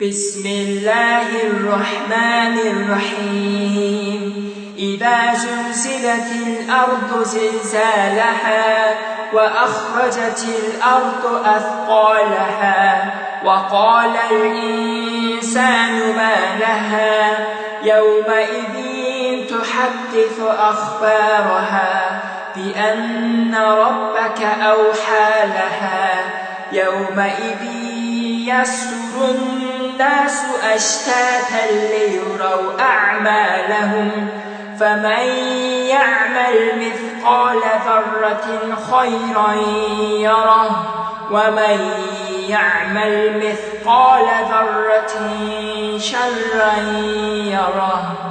بسم الله الرحمن الرحيم إذا زلزلت الأرض زلزالها وأخرجت الأرض أثقالها وقال الإنسان ما لها يومئذ تحدث أخبارها بأن ربك أوحى لها يومئذ يصدر الناس أشتاتا ليروا أعمالهم فمن يعمل مثقال ذرة خيرا يره ومن يعمل مثقال ذرة شرا يره.